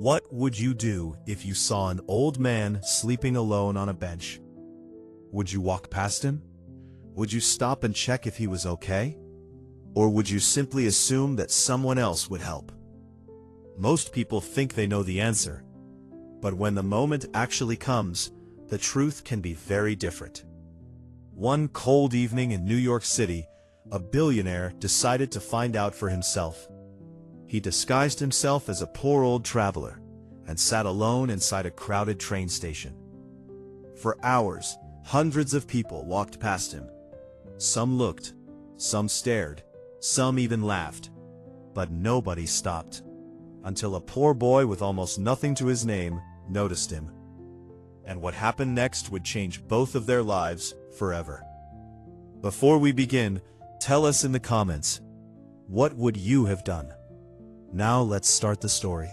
What would you do if you saw an old man sleeping alone on a bench? Would you walk past him? Would you stop and check if he was okay? Or would you simply assume that someone else would help? Most people think they know the answer, but when the moment actually comes, the truth can be very different. One cold evening in New York City, a billionaire decided to find out for himself. He disguised himself as a poor old traveler and sat alone inside a crowded train station. For hours, hundreds of people walked past him. Some looked, some stared, some even laughed, but nobody stopped, until a poor boy with almost nothing to his name noticed him. And what happened next would change both of their lives forever. Before we begin, tell us in the comments, what would you have done? Now let's start the story.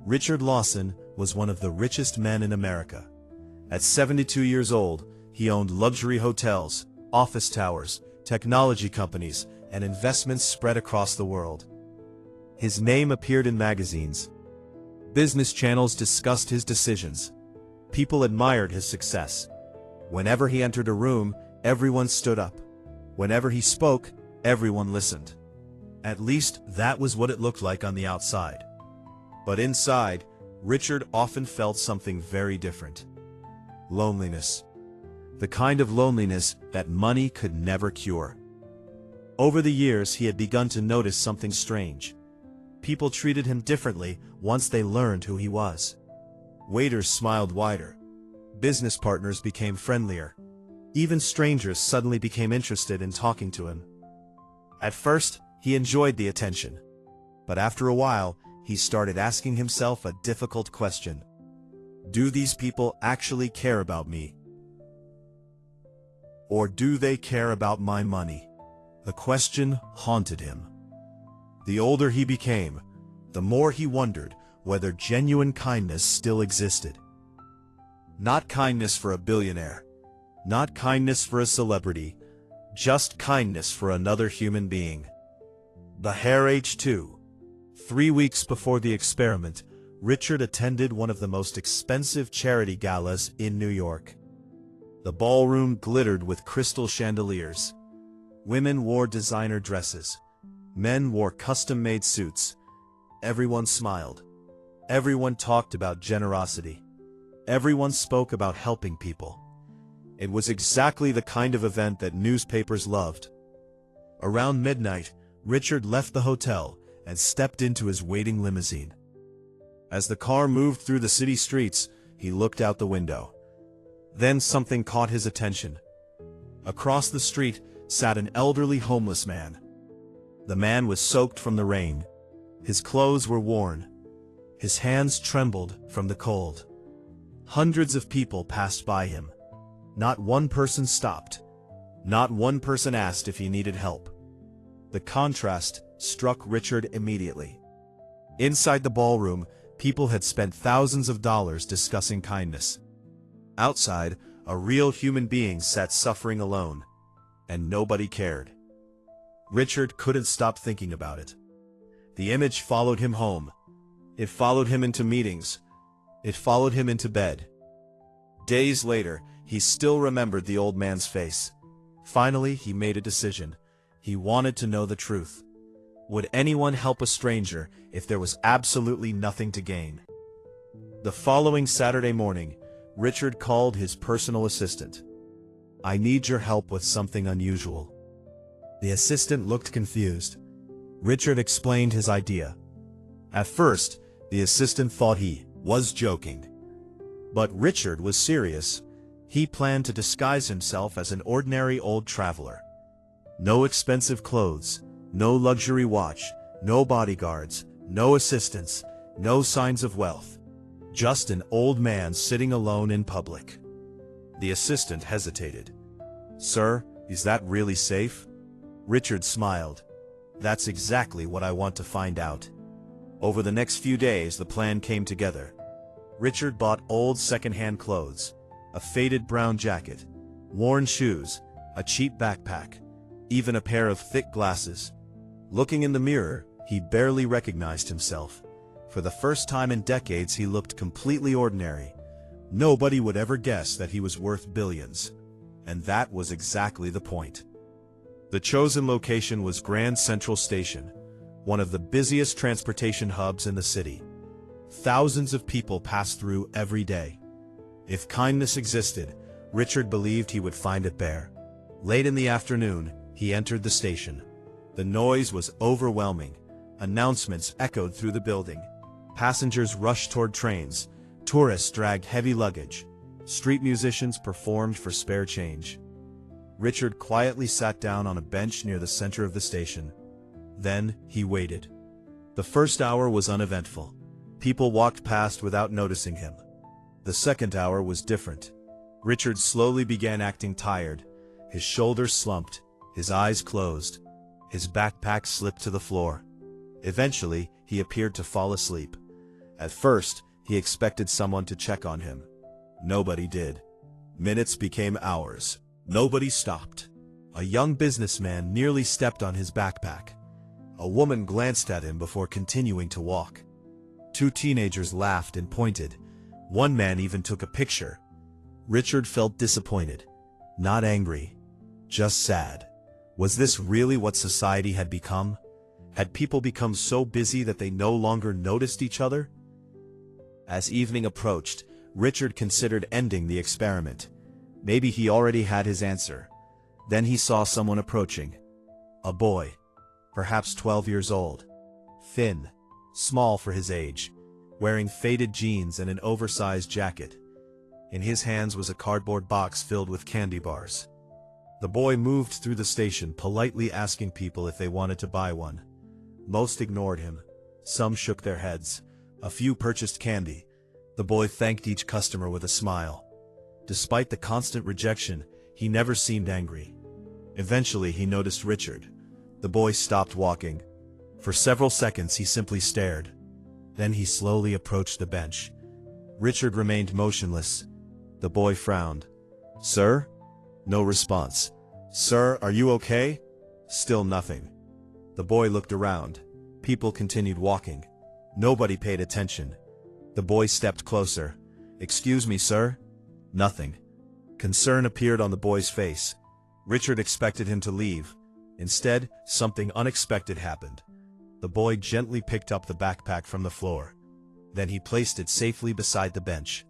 Richard Lawson was one of the richest men in America. At 72 years old, he owned luxury hotels, office towers, technology companies, and investments spread across the world. His name appeared in magazines. Business channels discussed his decisions. People admired his success. Whenever he entered a room, everyone stood up. Whenever he spoke, everyone listened. At least that was what it looked like on the outside. But inside, Richard often felt something very different. Loneliness. The kind of loneliness that money could never cure. Over the years, he had begun to notice something strange. People treated him differently once they learned who he was. Waiters smiled wider. Business partners became friendlier. Even strangers suddenly became interested in talking to him. At first, he enjoyed the attention. But after a while, he started asking himself a difficult question. Do these people actually care about me? Or do they care about my money? The question haunted him. The older he became, the more he wondered whether genuine kindness still existed. Not kindness for a billionaire, not kindness for a celebrity, just kindness for another human being. The Hair H2. 3 weeks before the experiment, Richard attended one of the most expensive charity galas in New York. The ballroom glittered with crystal chandeliers. Women wore designer dresses. Men wore custom-made suits. Everyone smiled. Everyone talked about generosity. Everyone spoke about helping people. It was exactly the kind of event that newspapers loved. Around midnight, Richard left the hotel and stepped into his waiting limousine. As the car moved through the city streets, he looked out the window. Then something caught his attention. Across the street sat an elderly homeless man. The man was soaked from the rain. His clothes were worn. His hands trembled from the cold. Hundreds of people passed by him. Not one person stopped. Not one person asked if he needed help. The contrast struck Richard immediately. Inside the ballroom, people had spent thousands of dollars discussing kindness. Outside, a real human being sat suffering alone, and nobody cared. Richard couldn't stop thinking about it. The image followed him home. It followed him into meetings. It followed him into bed. Days later, he still remembered the old man's face. Finally, he made a decision. He wanted to know the truth. Would anyone help a stranger if there was absolutely nothing to gain? The following Saturday morning, Richard called his personal assistant. I need your help with something unusual. The assistant looked confused. Richard explained his idea. At first, the assistant thought he was joking. But Richard was serious. He planned to disguise himself as an ordinary old traveler. No expensive clothes, no luxury watch, no bodyguards, no assistants, no signs of wealth. Just an old man sitting alone in public. The assistant hesitated. Sir, is that really safe? Richard smiled. That's exactly what I want to find out. Over the next few days, the plan came together. Richard bought old second-hand clothes, a faded brown jacket, worn shoes, a cheap backpack, even a pair of thick glasses. Looking in the mirror, he barely recognized himself. For the first time in decades, he looked completely ordinary. Nobody would ever guess that he was worth billions. And that was exactly the point. The chosen location was Grand Central Station, one of the busiest transportation hubs in the city. Thousands of people pass through every day. If kindness existed, Richard believed he would find it there. Late in the afternoon, he entered the station. The noise was overwhelming. Announcements echoed through the building. Passengers rushed toward trains. Tourists dragged heavy luggage. Street musicians performed for spare change. Richard quietly sat down on a bench near the center of the station. Then he waited. The first hour was uneventful. People walked past without noticing him. The second hour was different. Richard slowly began acting tired. His shoulders slumped, his eyes closed. His backpack slipped to the floor. Eventually, he appeared to fall asleep. At first, he expected someone to check on him. Nobody did. Minutes became hours. Nobody stopped. A young businessman nearly stepped on his backpack. A woman glanced at him before continuing to walk. Two teenagers laughed and pointed. One man even took a picture. Richard felt disappointed. Not angry. Just sad. Was this really what society had become? Had people become so busy that they no longer noticed each other? As evening approached, Richard considered ending the experiment. Maybe he already had his answer. Then he saw someone approaching. A boy, perhaps 12 years old. Thin, small for his age, wearing faded jeans and an oversized jacket. In his hands was a cardboard box filled with candy bars. The boy moved through the station, politely asking people if they wanted to buy one. Most ignored him. Some shook their heads. A few purchased candy. The boy thanked each customer with a smile. Despite the constant rejection, he never seemed angry. Eventually, he noticed Richard. The boy stopped walking. For several seconds, he simply stared. Then he slowly approached the bench. Richard remained motionless. The boy frowned. "Sir?" No response. "Sir, are you okay?" Still nothing. The boy looked around. People continued walking. Nobody paid attention. The boy stepped closer. "Excuse me, sir?" Nothing. Concern appeared on the boy's face. Richard expected him to leave. Instead, something unexpected happened. The boy gently picked up the backpack from the floor. Then he placed it safely beside the bench.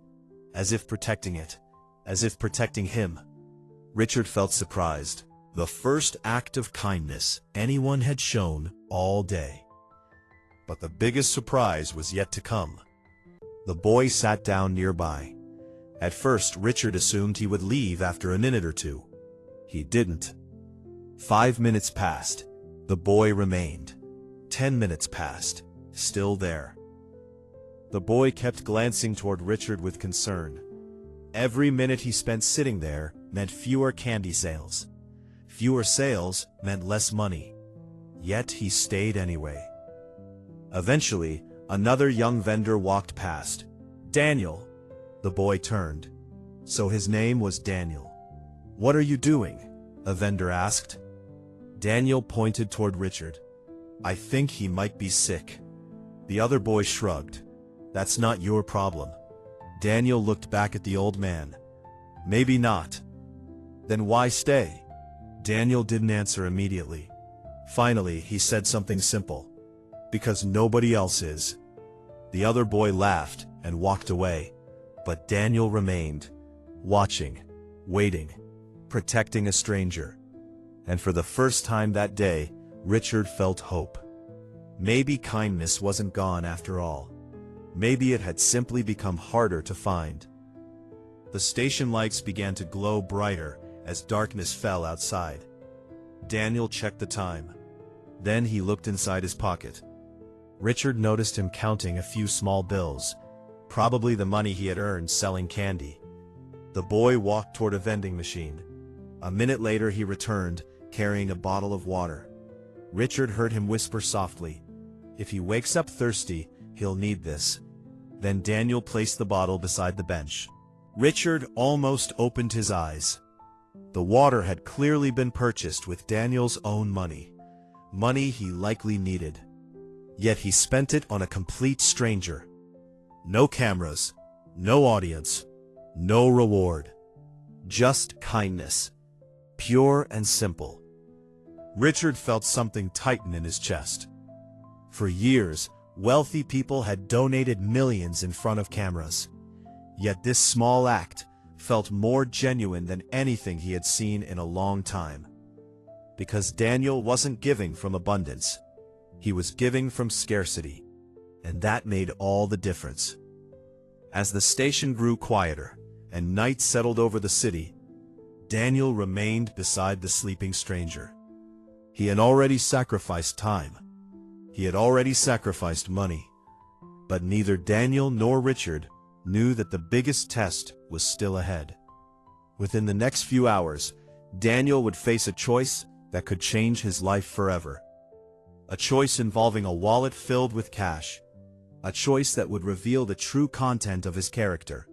As if protecting it. As if protecting him. Richard felt surprised. The first act of kindness anyone had shown all day. But the biggest surprise was yet to come. The boy sat down nearby. At first, Richard assumed he would leave after a minute or two. He didn't. 5 minutes passed. The boy remained. 10 minutes passed. Still there. The boy kept glancing toward Richard with concern. Every minute he spent sitting there meant fewer candy sales. Fewer sales meant less money. Yet he stayed anyway. Eventually, another young vendor walked past. "Daniel." The boy turned. So his name was Daniel. "What are you doing?" a vendor asked. Daniel pointed toward Richard. "I think he might be sick." The other boy shrugged. "That's not your problem." Daniel looked back at the old man. "Maybe not." "Then why stay?" Daniel didn't answer immediately. Finally, he said something simple. "Because nobody else is." The other boy laughed and walked away. But Daniel remained, watching, waiting, protecting a stranger. And for the first time that day, Richard felt hope. Maybe kindness wasn't gone after all. Maybe it had simply become harder to find. The station lights began to glow brighter as darkness fell outside. Daniel checked the time. Then he looked inside his pocket. Richard noticed him counting a few small bills, probably the money he had earned selling candy. The boy walked toward a vending machine. A minute later he returned, carrying a bottle of water. Richard heard him whisper softly, "If he wakes up thirsty, he'll need this." Then Daniel placed the bottle beside the bench. Richard almost opened his eyes. The water had clearly been purchased with Daniel's own money. Money he likely needed. Yet he spent it on a complete stranger. No cameras, no audience, no reward. Just kindness. Pure and simple. Richard felt something tighten in his chest. For years, wealthy people had donated millions in front of cameras. Yet this small act felt more genuine than anything he had seen in a long time. Because Daniel wasn't giving from abundance. He was giving from scarcity. And that made all the difference. As the station grew quieter and night settled over the city, Daniel remained beside the sleeping stranger. He had already sacrificed time. He had already sacrificed money. But neither Daniel nor Richard knew that the biggest test was still ahead. Within the next few hours, Daniel would face a choice that could change his life forever. A choice involving a wallet filled with cash. A choice that would reveal the true content of his character.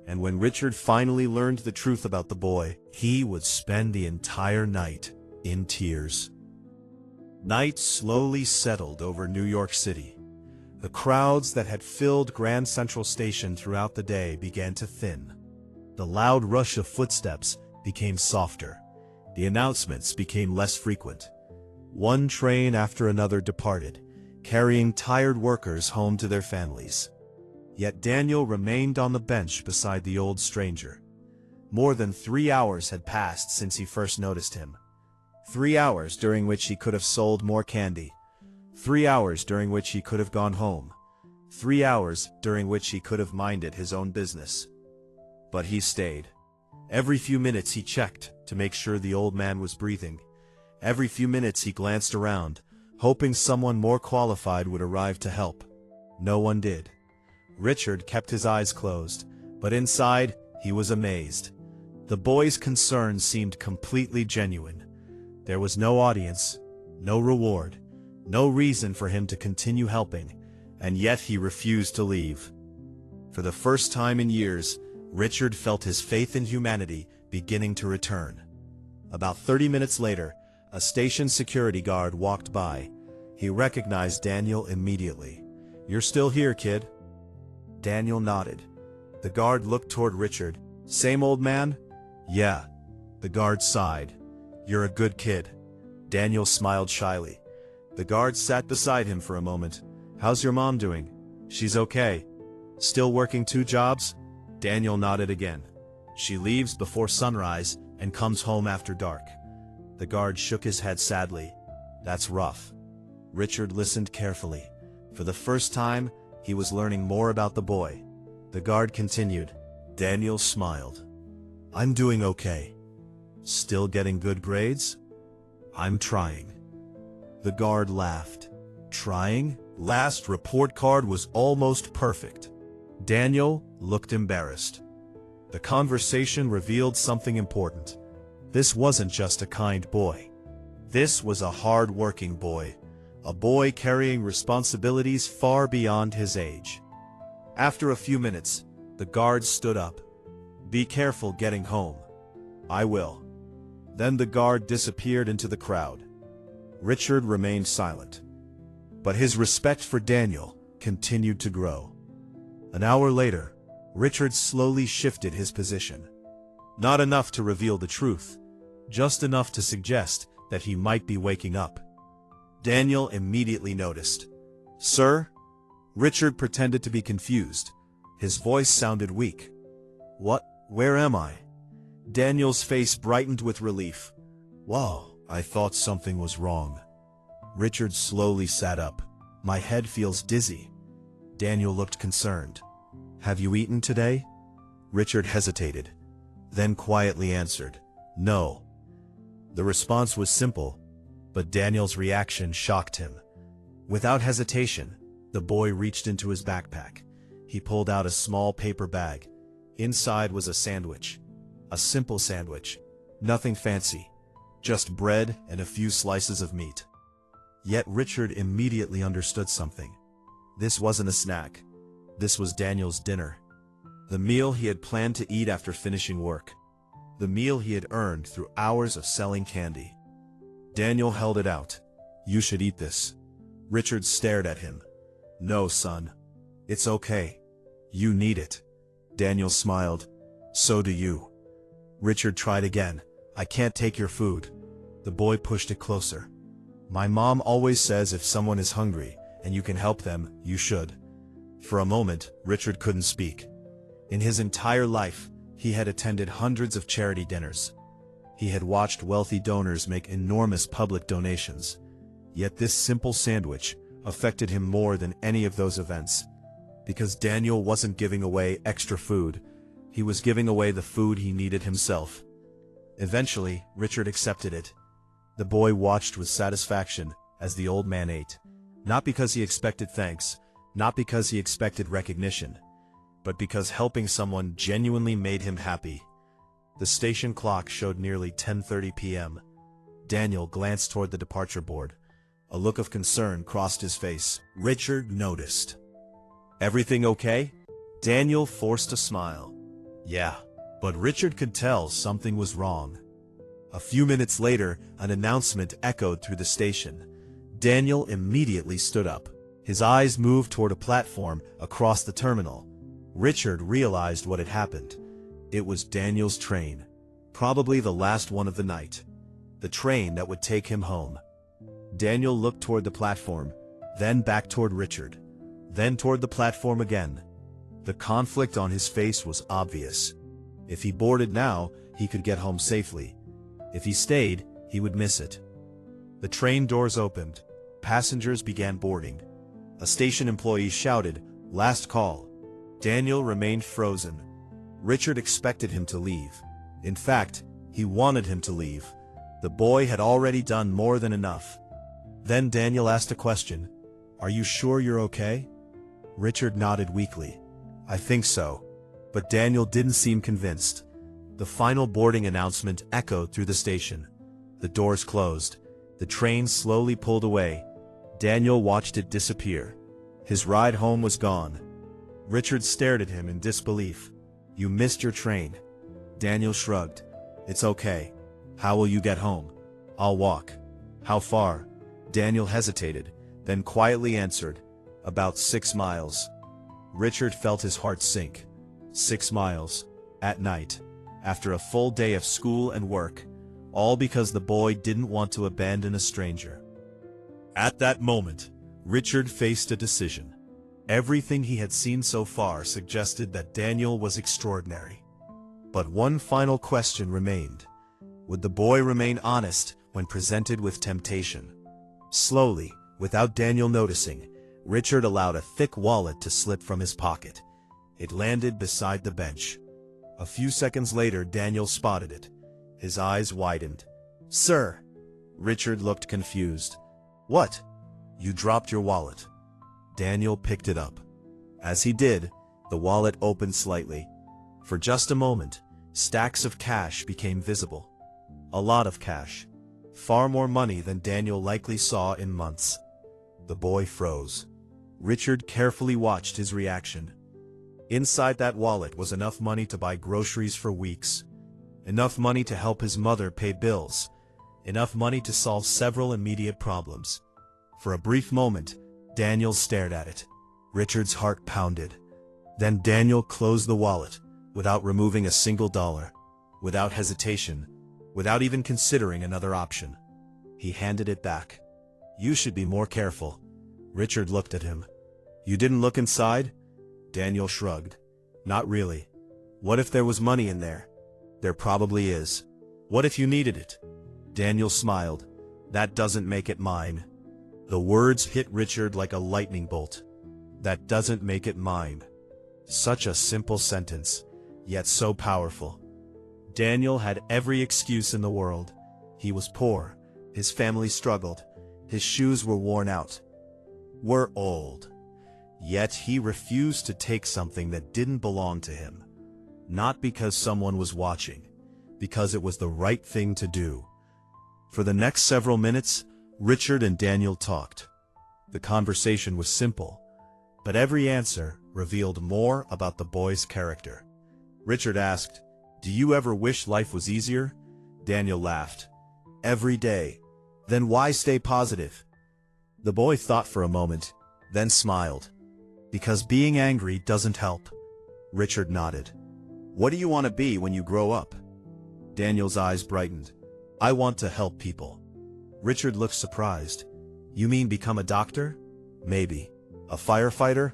And when Richard finally learned the truth about the boy, he would spend the entire night in tears. Night slowly settled over New York City. The crowds that had filled Grand Central Station throughout the day began to thin. The loud rush of footsteps became softer. The announcements became less frequent. One train after another departed, carrying tired workers home to their families. Yet Daniel remained on the bench beside the old stranger. More than 3 hours had passed since he first noticed him. 3 hours during which he could have sold more candy. 3 hours during which he could have gone home. 3 hours during which he could have minded his own business. But he stayed. Every few minutes he checked to make sure the old man was breathing. Every few minutes he glanced around, hoping someone more qualified would arrive to help. No one did. Richard kept his eyes closed, but inside he was amazed. The boy's concern seemed completely genuine. There was no audience, no reward, no reason for him to continue helping, and yet he refused to leave. For the first time in years, Richard felt his faith in humanity beginning to return. About 30 minutes later, a station security guard walked by. He recognized Daniel immediately. "You're still here, kid?" Daniel nodded. The guard looked toward Richard. "Same old man?" "Yeah." The guard sighed. "You're a good kid." Daniel smiled shyly. The guard sat beside him for a moment. "How's your mom doing?" "She's okay." "Still working 2 jobs?" Daniel nodded again. "She leaves before sunrise and comes home after dark." The guard shook his head sadly. "That's rough." Richard listened carefully. For the first time, he was learning more about the boy. The guard continued. Daniel smiled. "I'm doing okay." "Still getting good grades?" "I'm trying." The guard laughed. "Trying? Last report card was almost perfect." Daniel looked embarrassed. The conversation revealed something important. This wasn't just a kind boy. This was a hard-working boy. A boy carrying responsibilities far beyond his age. After a few minutes, the guard stood up. "Be careful getting home." "I will." Then the guard disappeared into the crowd. Richard remained silent. But his respect for Daniel continued to grow. An hour later, Richard slowly shifted his position. Not enough to reveal the truth, just enough to suggest that he might be waking up. Daniel immediately noticed. "Sir?" Richard pretended to be confused. His voice sounded weak. "What? Where am I?" Daniel's face brightened with relief. "Wow, I thought something was wrong." Richard slowly sat up. "My head feels dizzy." Daniel looked concerned. "Have you eaten today?" Richard hesitated, then quietly answered, "No." The response was simple, but Daniel's reaction shocked him. Without hesitation, the boy reached into his backpack. He pulled out a small paper bag. Inside was a sandwich. A simple sandwich. Nothing fancy. Just bread and a few slices of meat. Yet Richard immediately understood something. This wasn't a snack. This was Daniel's dinner. The meal he had planned to eat after finishing work. The meal he had earned through hours of selling candy. Daniel held it out. "You should eat this." Richard stared at him. "No, son. It's okay. You need it." Daniel smiled. "So do you." Richard tried again. "I can't take your food." The boy pushed it closer. "My mom always says if someone is hungry, and you can help them, you should." For a moment, Richard couldn't speak. In his entire life, he had attended hundreds of charity dinners. He had watched wealthy donors make enormous public donations. Yet this simple sandwich affected him more than any of those events. Because Daniel wasn't giving away extra food, he was giving away the food he needed himself. Eventually, Richard accepted it. The boy watched with satisfaction as the old man ate. Not because he expected thanks, not because he expected recognition, but because helping someone genuinely made him happy. The station clock showed nearly 10:30 p.m. Daniel glanced toward the departure board. A look of concern crossed his face. Richard noticed. "Everything okay?" Daniel forced a smile. "Yeah." But Richard could tell something was wrong. A few minutes later, an announcement echoed through the station. Daniel immediately stood up. His eyes moved toward a platform across the terminal. Richard realized what had happened. It was Daniel's train. Probably the last one of the night. The train that would take him home. Daniel looked toward the platform, then back toward Richard, then toward the platform again. The conflict on his face was obvious. If he boarded now, he could get home safely. If he stayed, he would miss it. The train doors opened. Passengers began boarding. A station employee shouted, "Last call." Daniel remained frozen. Richard expected him to leave. In fact, he wanted him to leave. The boy had already done more than enough. Then Daniel asked a question. "Are you sure you're okay?" Richard nodded weakly. "I think so." But Daniel didn't seem convinced. The final boarding announcement echoed through the station. The doors closed. The train slowly pulled away. Daniel watched it disappear. His ride home was gone. Richard stared at him in disbelief. "You missed your train." Daniel shrugged. "It's okay. How will you get home?" "I'll walk." "How far?" Daniel hesitated, then quietly answered, "About 6 miles." Richard felt his heart sink. 6 miles. At night. After a full day of school and work. All because the boy didn't want to abandon a stranger. At that moment, Richard faced a decision. Everything he had seen so far suggested that Daniel was extraordinary. But one final question remained. Would the boy remain honest when presented with temptation? Slowly, without Daniel noticing, Richard allowed a thick wallet to slip from his pocket. It landed beside the bench. A few seconds later, Daniel spotted it. His eyes widened. "Sir!" Richard looked confused. "What?" "You dropped your wallet." Daniel picked it up. As he did, the wallet opened slightly. For just a moment, stacks of cash became visible. A lot of cash. Far more money than Daniel likely saw in months. The boy froze. Richard carefully watched his reaction. Inside that wallet was enough money to buy groceries for weeks. Enough money to help his mother pay bills. Enough money to solve several immediate problems. For a brief moment, Daniel stared at it. Richard's heart pounded. Then Daniel closed the wallet, without removing a single dollar, without hesitation, without even considering another option. He handed it back. "You should be more careful." Richard looked at him. "You didn't look inside?" Daniel shrugged. "Not really." "What if there was money in there?" "There probably is." "What if you needed it?" Daniel smiled. "That doesn't make it mine." The words hit Richard like a lightning bolt. "That doesn't make it mine." Such a simple sentence, yet so powerful. Daniel had every excuse in the world. He was poor. His family struggled. His shoes were worn out. Were old. Yet he refused to take something that didn't belong to him. Not because someone was watching, because it was the right thing to do. For the next several minutes, Richard and Daniel talked. The conversation was simple, but every answer revealed more about the boy's character. Richard asked, "Do you ever wish life was easier?" Daniel laughed. "Every day." "Then why stay positive?" The boy thought for a moment, then smiled. Because being angry doesn't help. Richard nodded. What do you want to be when you grow up? Daniel's eyes brightened. I want to help people. Richard looked surprised. You mean become a doctor? Maybe. A firefighter?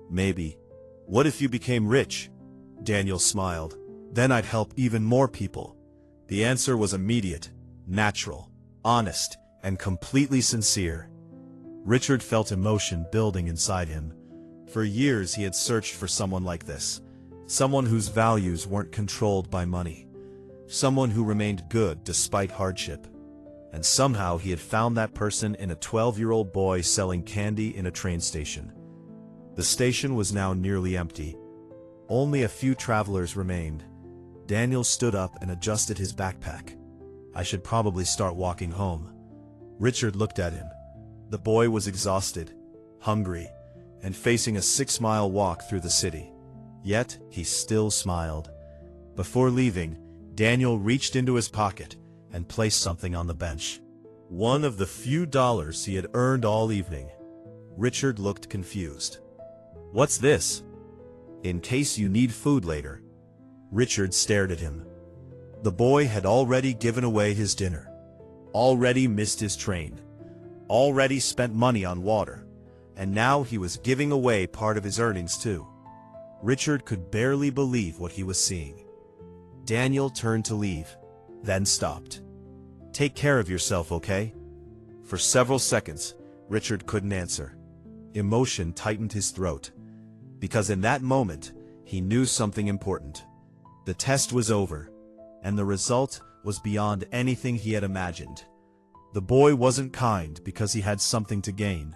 Maybe. What if you became rich? Daniel smiled. Then I'd help even more people. The answer was immediate, natural, honest, and completely sincere. Richard felt emotion building inside him. For years he had searched for someone like this. Someone whose values weren't controlled by money. Someone who remained good despite hardship. And somehow he had found that person in a 12-year-old boy selling candy in a train station. The station was now nearly empty. Only a few travelers remained. Daniel stood up and adjusted his backpack. I should probably start walking home. Richard looked at him. The boy was exhausted, hungry, and facing a 6-mile walk through the city. Yet, he still smiled. Before leaving, Daniel reached into his pocket and placed something on the bench. One of the few dollars he had earned all evening. Richard looked confused. What's this? In case you need food later. Richard stared at him. The boy had already given away his dinner. Already missed his train. Already spent money on water. And now he was giving away part of his earnings too. Richard could barely believe what he was seeing. Daniel turned to leave, then stopped. Take care of yourself, okay? For several seconds, Richard couldn't answer. Emotion tightened his throat. Because in that moment, he knew something important. The test was over, and the result was beyond anything he had imagined. The boy wasn't kind because he had something to gain.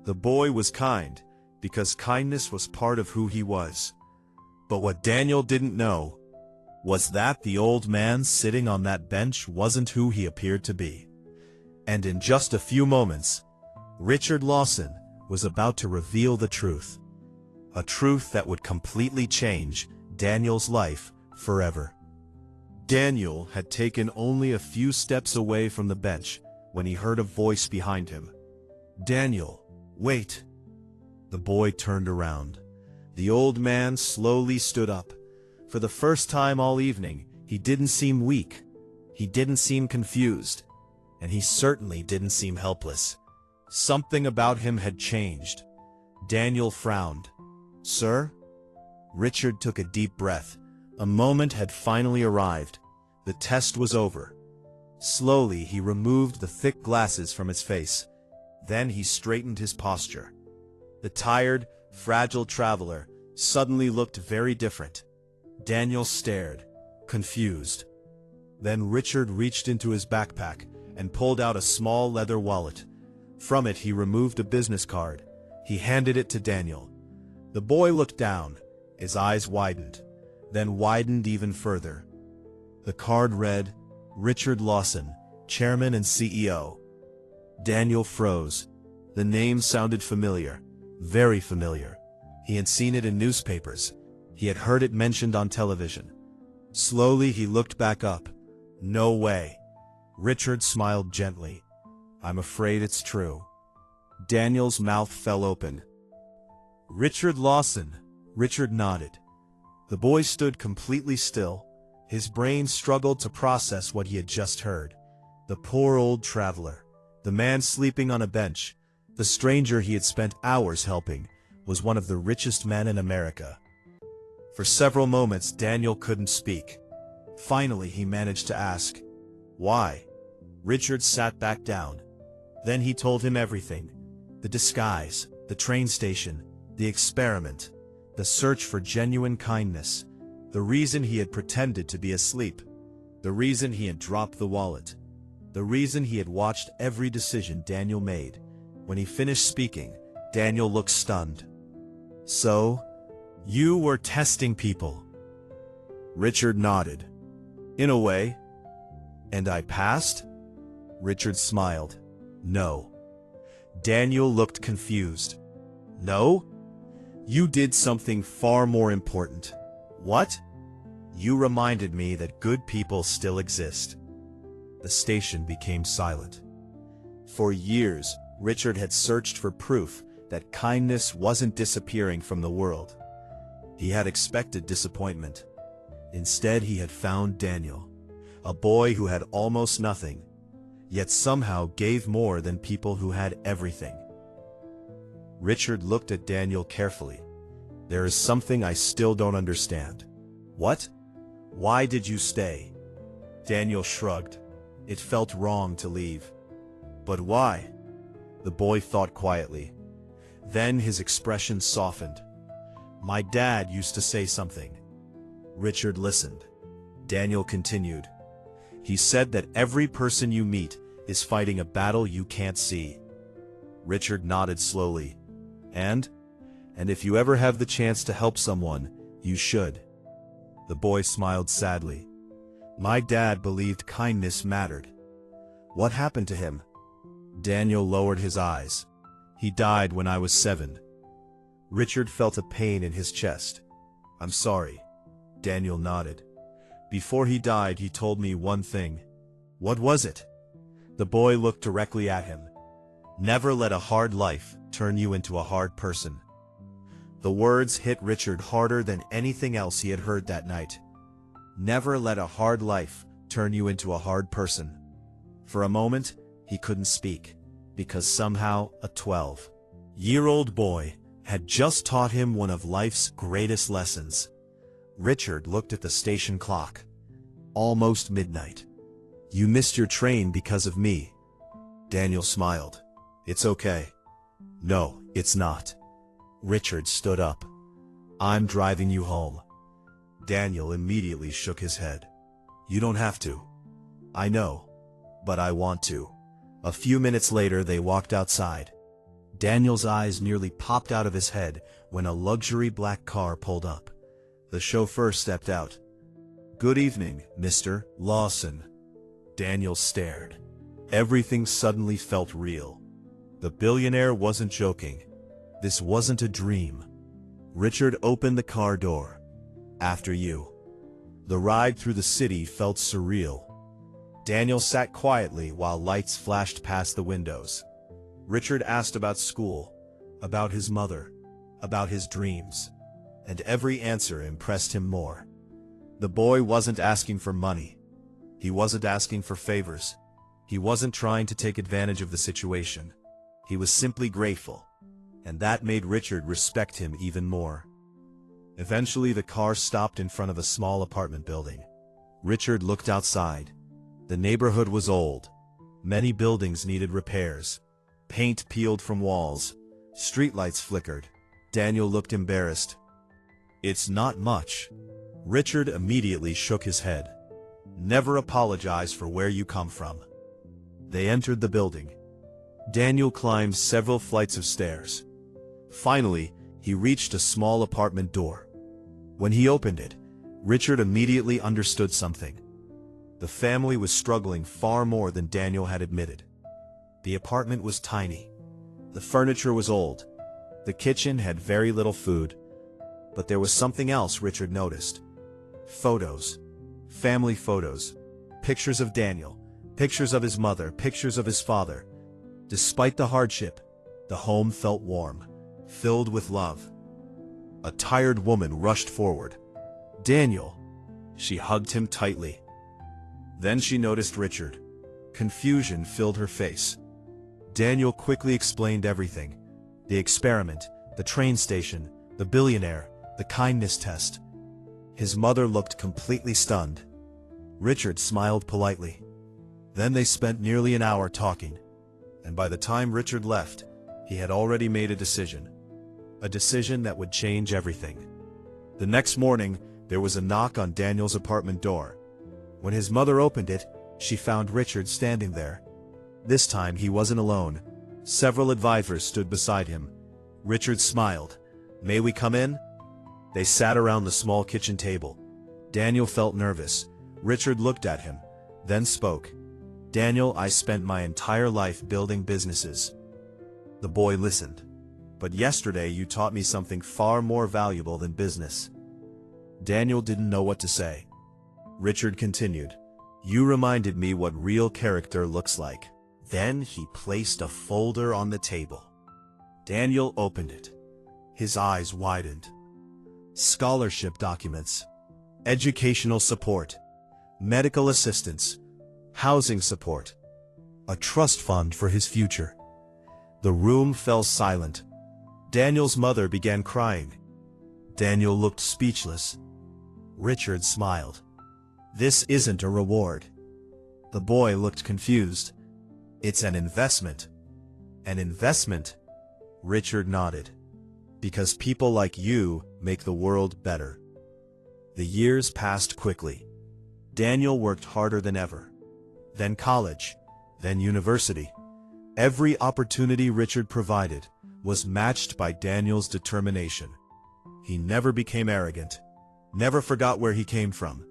The boy was kind because kindness was part of who he was. But what Daniel didn't know was that the old man sitting on that bench wasn't who he appeared to be. And in just a few moments, Richard Lawson was about to reveal the truth. A truth that would completely change Daniel's life forever. Daniel had taken only a few steps away from the bench when he heard a voice behind him. Daniel, wait. The boy turned around. The old man slowly stood up. For the first time all evening, he didn't seem weak. He didn't seem confused. And he certainly didn't seem helpless. Something about him had changed. Daniel frowned. Sir? Richard took a deep breath. A moment had finally arrived. The test was over. Slowly, he removed the thick glasses from his face. Then he straightened his posture. The tired, fragile traveler suddenly looked very different. Daniel stared, confused. Then Richard reached into his backpack and pulled out a small leather wallet. From it, he removed a business card. He handed it to Daniel. The boy looked down. His eyes widened, then widened even further. The card read, Richard Lawson, Chairman and CEO. Daniel froze. The name sounded familiar, very familiar. He had seen it in newspapers. He had heard it mentioned on television. Slowly he looked back up. No way. Richard smiled gently. I'm afraid it's true. Daniel's mouth fell open. Richard Lawson. Richard nodded. The boy stood completely still. His brain struggled to process what he had just heard. The poor old traveler, the man sleeping on a bench, the stranger he had spent hours helping, was one of the richest men in America. For several moments, Daniel couldn't speak. Finally, he managed to ask, Why? Richard sat back down. Then he told him everything. The disguise, the train station, the experiment, the search for genuine kindness, the reason he had pretended to be asleep, the reason he had dropped the wallet, the reason he had watched every decision Daniel made. When he finished speaking, Daniel looked stunned. So, you were testing people? Richard nodded. In a way. And I passed? Richard smiled. No. Daniel looked confused. No? You did something far more important. What? You reminded me that good people still exist. The station became silent. For years, Richard had searched for proof that kindness wasn't disappearing from the world. He had expected disappointment. Instead, he had found Daniel, a boy who had almost nothing, yet somehow gave more than people who had everything. Richard looked at Daniel carefully. "There is something I still don't understand." "What? Why did you stay?" Daniel shrugged. It felt wrong to leave. "But why?" The boy thought quietly. Then his expression softened. "My dad used to say something." Richard listened. Daniel continued. "He said that every person you meet is fighting a battle you can't see." Richard nodded slowly. And if you ever have the chance to help someone, you should." The boy smiled sadly. "My dad believed kindness mattered." "What happened to him?" Daniel lowered his eyes. "He died when I was 7. Richard felt a pain in his chest. "I'm sorry." Daniel nodded. "Before he died, he told me one thing." "What was it?" The boy looked directly at him. "Never let a hard life turn you into a hard person." The words hit Richard harder than anything else he had heard that night. Never let a hard life turn you into a hard person. For a moment, he couldn't speak, because somehow a 12-year-old boy had just taught him one of life's greatest lessons. Richard looked at the station clock. Almost midnight. "You missed your train because of me." Daniel smiled. "It's okay." "No, it's not." Richard stood up. "I'm driving you home." Daniel immediately shook his head. "You don't have to." "I know, but I want to." A few minutes later, they walked outside. Daniel's eyes nearly popped out of his head when a luxury black car pulled up. The chauffeur stepped out. "Good evening, Mr. Lawson." Daniel stared. Everything suddenly felt real. The billionaire wasn't joking. This wasn't a dream. Richard opened the car door. "After you." The ride through the city felt surreal. Daniel sat quietly while lights flashed past the windows. Richard asked about school, about his mother, about his dreams, and every answer impressed him more. The boy wasn't asking for money. He wasn't asking for favors. He wasn't trying to take advantage of the situation. He was simply grateful, and that made Richard respect him even more. Eventually, the car stopped in front of a small apartment building. Richard looked outside. The neighborhood was old. Many buildings needed repairs. Paint peeled from walls. Streetlights flickered. Daniel looked embarrassed. "It's not much." Richard immediately shook his head. "Never apologize for where you come from." They entered the building. Daniel climbed several flights of stairs. Finally, he reached a small apartment door. When he opened it, Richard immediately understood something. The family was struggling far more than Daniel had admitted. The apartment was tiny. The furniture was old. The kitchen had very little food. But there was something else Richard noticed. Photos. Family photos. Pictures of Daniel. Pictures of his mother. Pictures of his father. Despite the hardship, the home felt warm, filled with love. A tired woman rushed forward. "Daniel." She hugged him tightly. Then she noticed Richard. Confusion filled her face. Daniel quickly explained everything. The experiment, the train station, the billionaire, the kindness test. His mother looked completely stunned. Richard smiled politely. Then they spent nearly an hour talking. And by the time Richard left, he had already made a decision. A decision that would change everything. The next morning, there was a knock on Daniel's apartment door. When his mother opened it, she found Richard standing there. This time he wasn't alone. Several advisors stood beside him. Richard smiled. "May we come in?" They sat around the small kitchen table. Daniel felt nervous. Richard looked at him, then spoke. "Daniel, I spent my entire life building businesses." The boy listened. "But yesterday you taught me something far more valuable than business." Daniel didn't know what to say. Richard continued. "You reminded me what real character looks like. Then he placed a folder on the table. Daniel opened it. His eyes widened. Scholarship documents, educational support, medical assistance, housing support, a trust fund for his future. The room fell silent. Daniel's mother began crying. Daniel looked speechless. Richard smiled. "This isn't a reward." The boy looked confused. "It's an investment." "An investment?" Richard nodded. "Because people like you make the world better." The years passed quickly. Daniel worked harder than ever. Then college, then university. Every opportunity Richard provided was matched by Daniel's determination. He never became arrogant, never forgot where he came from,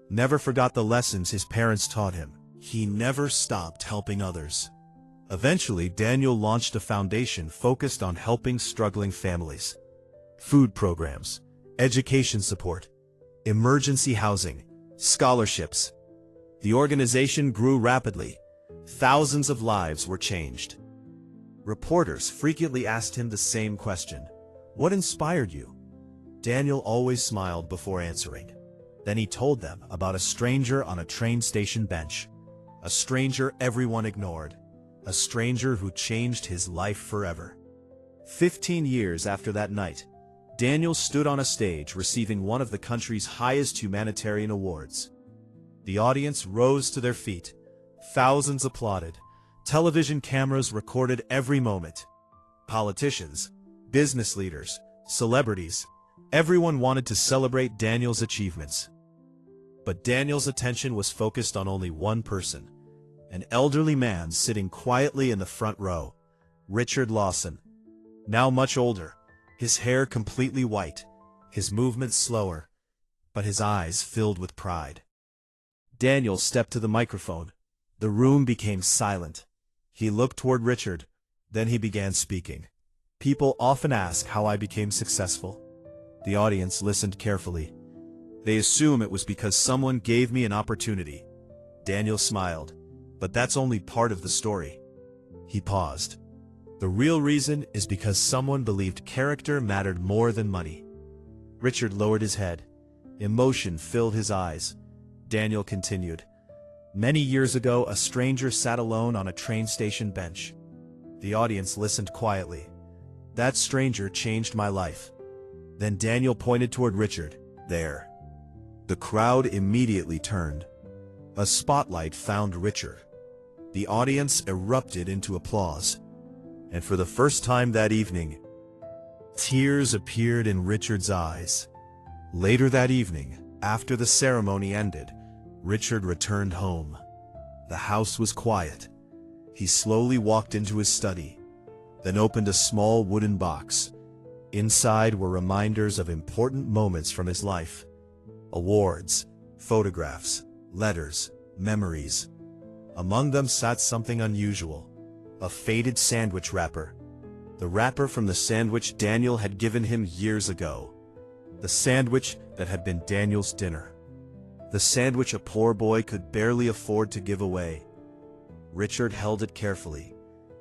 never forgot the lessons his parents taught him. He never stopped helping others. Eventually, Daniel launched a foundation focused on helping struggling families. Food programs, education support, emergency housing, scholarships. The organization grew rapidly. Thousands of lives were changed. Reporters frequently asked him the same question: "What inspired you?" Daniel always smiled before answering. Then he told them about a stranger on a train station bench. A stranger everyone ignored. A stranger who changed his life forever. 15 years after that night, Daniel stood on a stage receiving one of the country's highest humanitarian awards. The audience rose to their feet. Thousands applauded. Television cameras recorded every moment. Politicians, business leaders, celebrities, everyone wanted to celebrate Daniel's achievements. But Daniel's attention was focused on only one person, an elderly man sitting quietly in the front row, Richard Lawson. Now much older, his hair completely white, his movements slower, but his eyes filled with pride. Daniel stepped to the microphone. The room became silent. He looked toward Richard, then he began speaking. "People often ask how I became successful." The audience listened carefully. "They assume it was because someone gave me an opportunity." Daniel smiled. "But that's only part of the story." He paused. "The real reason is because someone believed character mattered more than money." Richard lowered his head. Emotion filled his eyes. Daniel continued. "Many years ago, a stranger sat alone on a train station bench. The audience listened quietly. That stranger changed my life." Then Daniel pointed toward Richard. "There." The crowd immediately turned. A spotlight found Richard. The audience erupted into applause. And for the first time that evening, tears appeared in Richard's eyes. Later that evening, after the ceremony ended, Richard returned home. The house was quiet. He slowly walked into his study, then opened a small wooden box. Inside were reminders of important moments from his life. Awards, photographs, letters, memories. Among them sat something unusual: a faded sandwich wrapper. The wrapper from the sandwich Daniel had given him years ago. The sandwich that had been Daniel's dinner. The sandwich a poor boy could barely afford to give away. Richard held it carefully,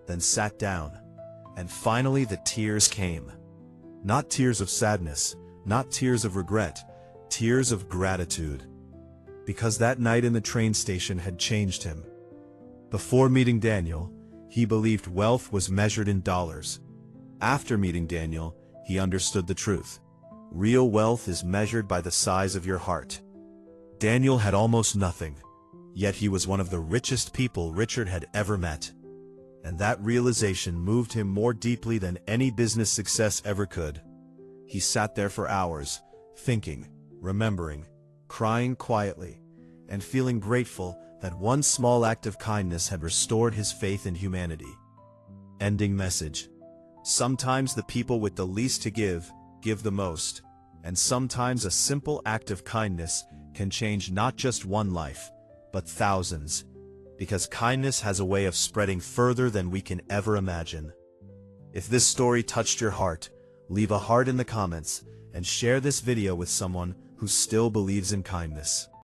then sat down, and finally the tears came. Not tears of sadness, not tears of regret, tears of gratitude. Because that night in the train station had changed him. Before meeting Daniel, he believed wealth was measured in dollars. After meeting Daniel, he understood the truth. Real wealth is measured by the size of your heart. Daniel had almost nothing, yet he was one of the richest people Richard had ever met. And that realization moved him more deeply than any business success ever could. He sat there for hours, thinking, remembering, crying quietly, and feeling grateful that one small act of kindness had restored his faith in humanity. Ending message. Sometimes the people with the least to give the most, and sometimes a simple act of kindness can change not just one life, but thousands, because kindness has a way of spreading further than we can ever imagine. If this story touched your heart, leave a heart in the comments and share this video with someone who still believes in kindness.